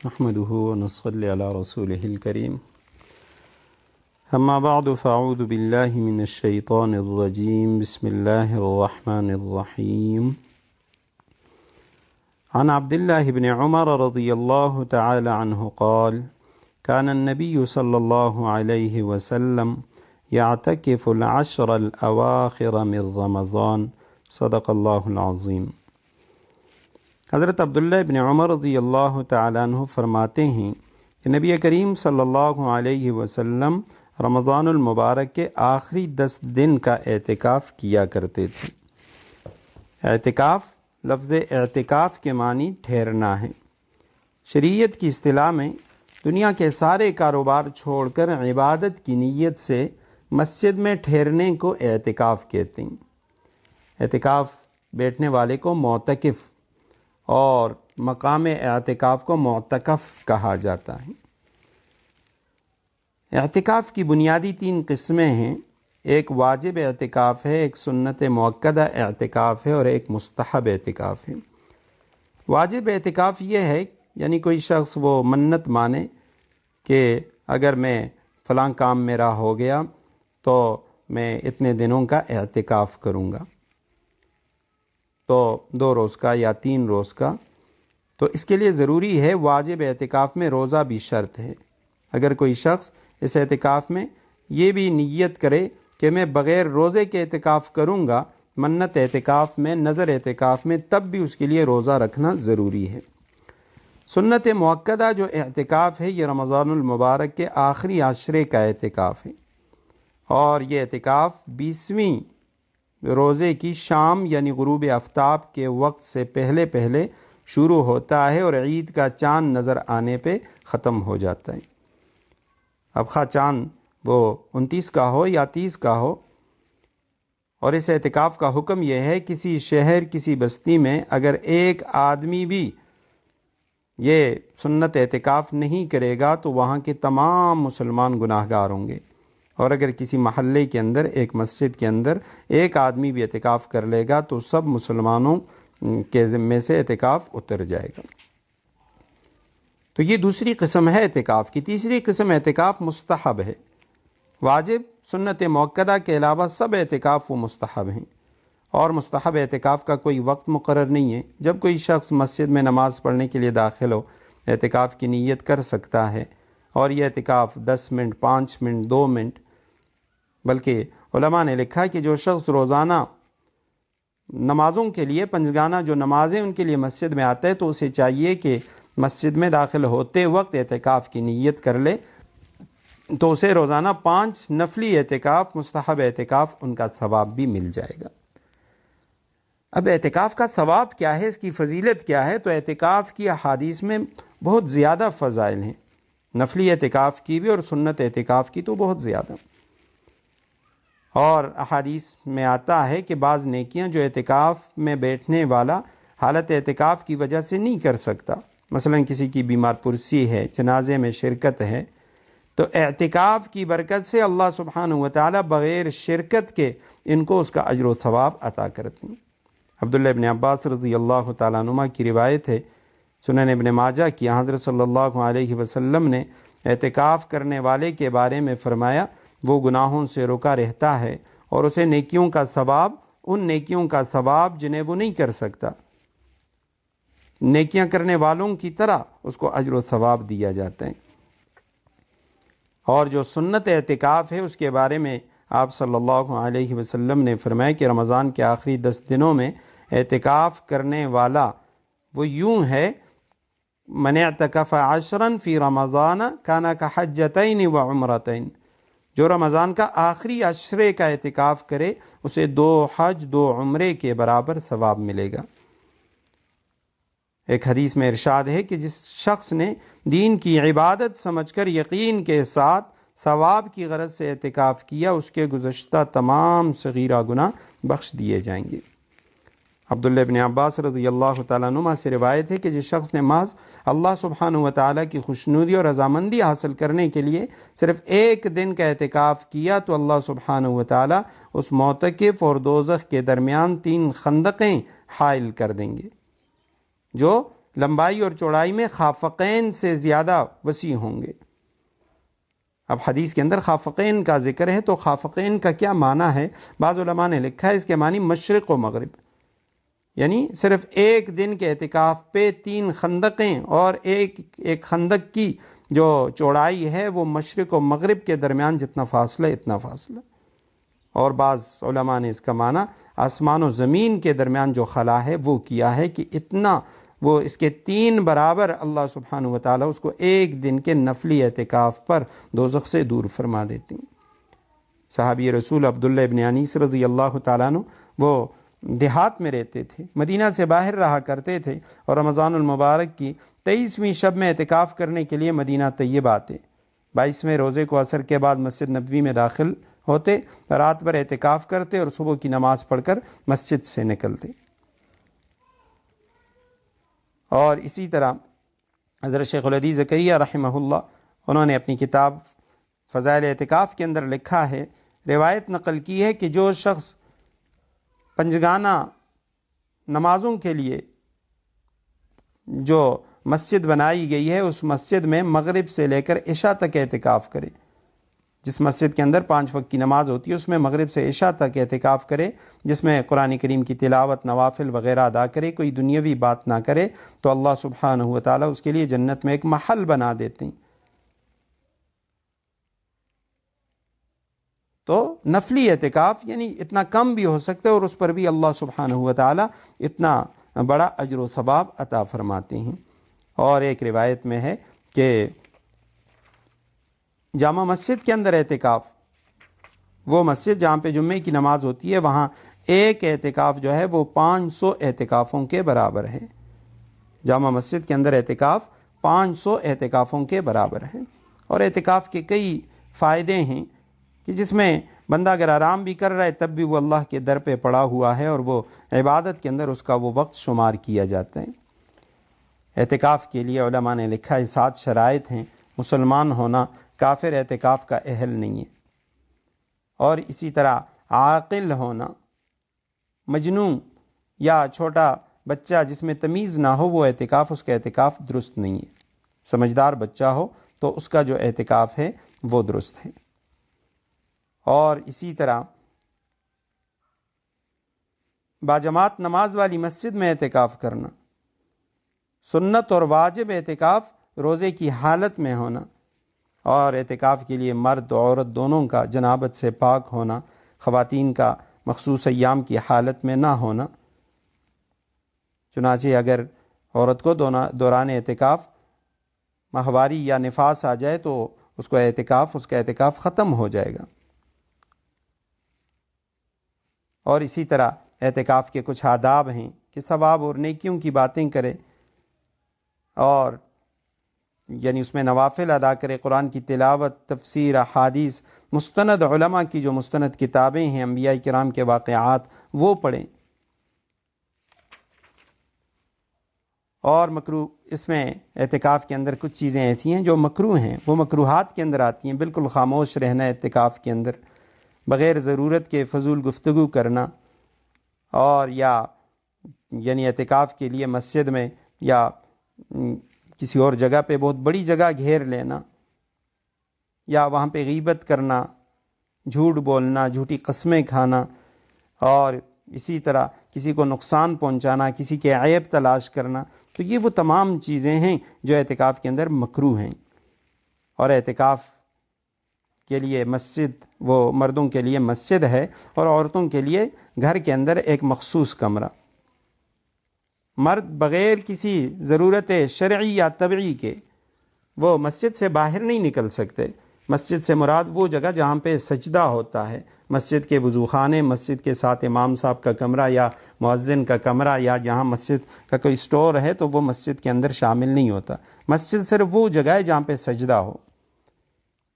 نحمده ونصلي على رسوله الكريم أما بعد فأعوذ بالله من الشيطان الرجيم بسم الله الرحمن الرحيم عن عبد الله بن عمر رضي الله تعالى عنه قال كان النبي صلى الله عليه وسلم يعتكف العشر الأواخر من رمضان صدق الله العظيم۔ حضرت عبداللہ ابن عمر رضی اللہ تعالیٰ عنہ فرماتے ہیں کہ نبی کریم صلی اللہ علیہ وسلم رمضان المبارک کے آخری 10 دن کا اعتکاف کیا کرتے تھے۔ اعتکاف لفظ اعتکاف کے معنی ٹھہرنا ہے۔ شریعت کی اصطلاح میں دنیا کے سارے کاروبار چھوڑ کر عبادت کی نیت سے مسجد میں ٹھہرنے کو اعتکاف کہتے ہیں۔ اعتکاف بیٹھنے والے کو معتکف اور مقام اعتکاف کو معتکف کہا جاتا ہے۔ اعتکاف کی بنیادی 3 قسمیں ہیں، ایک واجب اعتکاف ہے، ایک سنت مؤکدہ اعتکاف ہے اور ایک مستحب اعتکاف ہے۔ واجب اعتکاف یہ ہے یعنی کوئی شخص وہ منت مانے کہ اگر میں فلاں کام میرا ہو گیا تو میں اتنے دنوں کا اعتکاف کروں گا، تو 2 روز کا یا 3 روز کا، تو اس کے لیے ضروری ہے واجب اعتکاف میں روزہ بھی شرط ہے۔ اگر کوئی شخص اس اعتکاف میں یہ بھی نیت کرے کہ میں بغیر روزے کے اعتکاف کروں گا، منت اعتکاف میں، نظر اعتکاف میں، تب بھی اس کے لیے روزہ رکھنا ضروری ہے۔ سنت مؤکدہ جو اعتکاف ہے یہ رمضان المبارک کے آخری عشرے کا اعتکاف ہے، اور یہ اعتکاف 20ویں روزے کی شام یعنی غروب آفتاب کے وقت سے پہلے شروع ہوتا ہے اور عید کا چاند نظر آنے پہ ختم ہو جاتا ہے۔ اب خواہ چاند وہ 29 کا ہو یا 30 کا ہو، اور اس اعتکاف کا حکم یہ ہے کسی شہر کسی بستی میں اگر ایک آدمی بھی یہ سنت اعتکاف نہیں کرے گا تو وہاں کے تمام مسلمان گناہ گار ہوں گے، اور اگر کسی محلے کے اندر ایک مسجد کے اندر ایک آدمی بھی اعتکاف کر لے گا تو سب مسلمانوں کے ذمے سے اعتکاف اتر جائے گا۔ تو یہ دوسری قسم ہے اعتکاف کی۔ تیسری قسم اعتکاف مستحب ہے۔ واجب سنت مؤکدہ کے علاوہ سب اعتکاف وہ مستحب ہیں، اور مستحب اعتکاف کا کوئی وقت مقرر نہیں ہے۔ جب کوئی شخص مسجد میں نماز پڑھنے کے لیے داخل ہو اعتکاف کی نیت کر سکتا ہے، اور یہ اعتکاف 10 منٹ، 5 منٹ، 2 منٹ، بلکہ علماء نے لکھا کہ جو شخص روزانہ نمازوں کے لیے پنجگانہ جو نمازیں ان کے لیے مسجد میں آتا ہے تو اسے چاہیے کہ مسجد میں داخل ہوتے وقت اعتکاف کی نیت کر لے، تو اسے روزانہ 5 نفلی اعتکاف، مستحب اعتکاف، ان کا ثواب بھی مل جائے گا۔ اب اعتکاف کا ثواب کیا ہے، اس کی فضیلت کیا ہے؟ تو اعتکاف کی احادیث میں بہت زیادہ فضائل ہیں، نفلی اعتکاف کی بھی اور سنت اعتکاف کی تو بہت زیادہ۔ اور احادیث میں آتا ہے کہ بعض نیکیاں جو اعتکاف میں بیٹھنے والا حالت اعتکاف کی وجہ سے نہیں کر سکتا، مثلا کسی کی بیمار پرسی ہے، جنازے میں شرکت ہے، تو اعتکاف کی برکت سے اللہ سبحانہ وتعالی بغیر شرکت کے ان کو اس کا اجر و ثواب عطا کرتے ہیں۔ عبداللہ ابن عباس رضی اللہ تعالیٰ عنہما کی روایت ہے، سنن ابن ماجہ کی، حضرت صلی اللہ علیہ وسلم نے اعتکاف کرنے والے کے بارے میں فرمایا وہ گناہوں سے رکا رہتا ہے اور اسے نیکیوں کا ثواب، ان نیکیوں کا ثواب جنہیں وہ نہیں کر سکتا، نیکیاں کرنے والوں کی طرح اس کو اجر و ثواب دیا جاتا ہے۔ اور جو سنت اعتکاف ہے اس کے بارے میں آپ صلی اللہ علیہ وسلم نے فرمایا کہ رمضان کے آخری 10 دنوں میں اعتکاف کرنے والا وہ یوں ہے، من اعتکف 10 فی رمضان کان کحجتین وعمرتین، جو رمضان کا آخری عشرے کا اعتکاف کرے اسے 2 حج 2 عمرے کے برابر ثواب ملے گا۔ ایک حدیث میں ارشاد ہے کہ جس شخص نے دین کی عبادت سمجھ کر یقین کے ساتھ ثواب کی غرض سے اعتکاف کیا، اس کے گزشتہ تمام صغیرہ گناہ بخش دیے جائیں گے۔ عبداللہ ابن عباس رضی اللہ تعالیٰ عنہ سے روایت ہے کہ جس شخص نے محض اللہ سبحانہ وتعالیٰ کی خوشنودی اور رضامندی حاصل کرنے کے لیے صرف 1 دن کا اعتکاف کیا تو اللہ سبحانہ وتعالیٰ اس معتکف اور دوزخ کے درمیان 3 خندقیں حائل کر دیں گے، جو لمبائی اور چوڑائی میں خافقین سے زیادہ وسیع ہوں گے۔ اب حدیث کے اندر خافقین کا ذکر ہے، تو خافقین کا کیا معنی ہے؟ بعض علماء نے لکھا ہے اس کے معنی مشرق و مغرب، یعنی صرف ایک دن کے اعتکاف پہ 3 خندقیں، اور ایک خندق کی جو چوڑائی ہے وہ مشرق و مغرب کے درمیان جتنا فاصلہ اتنا فاصلہ۔ اور بعض علماء نے اس کا معنی آسمان و زمین کے درمیان جو خلا ہے وہ کیا ہے کہ اتنا، وہ اس کے 3 برابر اللہ سبحانہ و تعالیٰ اس کو ایک دن کے نفلی اعتکاف پر دوزخ سے دور فرما دیتے ہیں۔ صحابی رسول عبداللہ ابن انیس رضی اللہ تعالیٰ عنہ وہ دیہات میں رہتے تھے، مدینہ سے باہر رہا کرتے تھے، اور رمضان المبارک کی 23ویں شب میں اعتکاف کرنے کے لیے مدینہ طیبہ آتے۔ 22ویں روزے کو عصر کے بعد مسجد نبوی میں داخل ہوتے، رات بھر اعتکاف کرتے اور صبح کی نماز پڑھ کر مسجد سے نکلتے۔ اور اسی طرح حضرت شیخ الحدیث زکریا رحمہ اللہ، انہوں نے اپنی کتاب فضائل اعتکاف کے اندر لکھا ہے، روایت نقل کی ہے کہ جو شخص پنجگانہ نمازوں کے لیے جو مسجد بنائی گئی ہے اس مسجد میں مغرب سے لے کر عشاء تک اعتکاف کرے، جس مسجد کے اندر 5 وقت کی نماز ہوتی ہے اس میں مغرب سے عشاء تک اعتکاف کرے، جس میں قرآن کریم کی تلاوت، نوافل وغیرہ ادا کرے، کوئی دنیاوی بات نہ کرے، تو اللہ سبحانہ و تعالیٰ اس کے لیے جنت میں ایک محل بنا دیتے ہیں۔ تو نفلی اعتکاف یعنی اتنا کم بھی ہو سکتا ہے اور اس پر بھی اللہ سبحانہ و تعالیٰ اتنا بڑا اجر و ثواب عطا فرماتے ہیں۔ اور ایک روایت میں ہے کہ جامع مسجد کے اندر اعتکاف، وہ مسجد جہاں پہ جمعے کی نماز ہوتی ہے، وہاں ایک اعتکاف جو ہے وہ 500 اعتکافوں کے برابر ہے۔ جامع مسجد کے اندر اعتکاف 500 اعتکافوں کے برابر ہے۔ اور اعتکاف کے کئی فائدے ہیں کہ جس میں بندہ اگر آرام بھی کر رہا ہے تب بھی وہ اللہ کے در پہ پڑا ہوا ہے اور وہ عبادت کے اندر اس کا وہ وقت شمار کیا جاتا ہے۔ اعتکاف کے لیے علماء نے لکھا ہے 7 شرائط ہیں۔ مسلمان ہونا، کافر اعتکاف کا اہل نہیں ہے، اور اسی طرح عاقل ہونا، مجنون یا چھوٹا بچہ جس میں تمیز نہ ہو وہ اعتکاف، اس کا اعتکاف درست نہیں ہے۔ سمجھدار بچہ ہو تو اس کا جو اعتکاف ہے وہ درست ہے۔ اور اسی طرح باجماعت نماز والی مسجد میں اعتکاف کرنا، سنت اور واجب اعتکاف روزے کی حالت میں ہونا، اور اعتکاف کے لیے مرد و عورت دونوں کا جنابت سے پاک ہونا، خواتین کا مخصوص ایام کی حالت میں نہ ہونا۔ چنانچہ اگر عورت کو دوران اعتکاف ماہواری یا نفاس آ جائے تو اس کا اعتکاف ختم ہو جائے گا۔ اور اسی طرح اعتکاف کے کچھ آداب ہیں کہ ثواب اور نیکیوں کی باتیں کرے، اور یعنی اس میں نوافل ادا کرے، قرآن کی تلاوت، تفسیر، احادیث، مستند علماء کی جو مستند کتابیں ہیں، انبیاء کرام کے واقعات، وہ پڑھیں۔ اور مکروہ، اس میں اعتکاف کے اندر کچھ چیزیں ایسی ہیں جو مکروہ ہیں، وہ مکروہات کے اندر آتی ہیں۔ بالکل خاموش رہنا اعتکاف کے اندر، بغیر ضرورت کے فضول گفتگو کرنا، اور یعنی اعتکاف کے لیے مسجد میں یا کسی اور جگہ پہ بہت بڑی جگہ گھیر لینا، یا وہاں پہ غیبت کرنا، جھوٹ بولنا، جھوٹی قسمیں کھانا، اور اسی طرح کسی کو نقصان پہنچانا، کسی کے عیب تلاش کرنا، تو یہ وہ تمام چیزیں ہیں جو اعتکاف کے اندر مکروہ ہیں۔ اور اعتکاف کے لیے مسجد، وہ مردوں کے لیے مسجد ہے اور عورتوں کے لیے گھر کے اندر ایک مخصوص کمرہ۔ مرد بغیر کسی ضرورت شرعی یا طبعی کے وہ مسجد سے باہر نہیں نکل سکتے۔ مسجد سے مراد وہ جگہ جہاں پہ سجدہ ہوتا ہے، مسجد کے وضو خانے، مسجد کے ساتھ امام صاحب کا کمرہ یا مؤذن کا کمرہ، یا جہاں مسجد کا کوئی سٹور ہے تو وہ مسجد کے اندر شامل نہیں ہوتا۔ مسجد صرف وہ جگہ ہے جہاں پہ سجدہ ہو،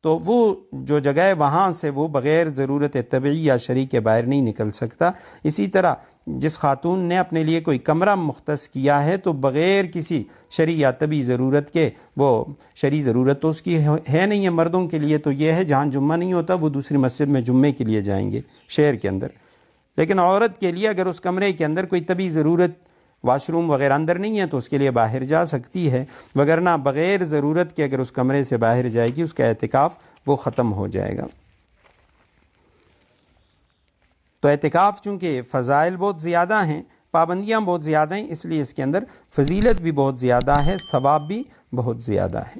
تو وہ جو جگہ ہے وہاں سے وہ بغیر ضرورت طبعی یا شرعی کے باہر نہیں نکل سکتا۔ اسی طرح جس خاتون نے اپنے لیے کوئی کمرہ مختص کیا ہے تو بغیر کسی شرعی یا طبعی ضرورت کے، وہ شرعی ضرورت تو اس کی ہے نہیں ہے، مردوں کے لیے تو یہ ہے جہاں جمعہ نہیں ہوتا وہ دوسری مسجد میں جمعے کے لیے جائیں گے شہر کے اندر، لیکن عورت کے لیے اگر اس کمرے کے اندر کوئی طبعی ضرورت واش روم وغیرہ اندر نہیں ہے تو اس کے لیے باہر جا سکتی ہے، وگرنہ بغیر ضرورت کے اگر اس کمرے سے باہر جائے گی اس کا اعتکاف وہ ختم ہو جائے گا۔ تو اعتکاف چونکہ فضائل بہت زیادہ ہیں، پابندیاں بہت زیادہ ہیں، اس لیے اس کے اندر فضیلت بھی بہت زیادہ ہے، ثواب بھی بہت زیادہ ہے۔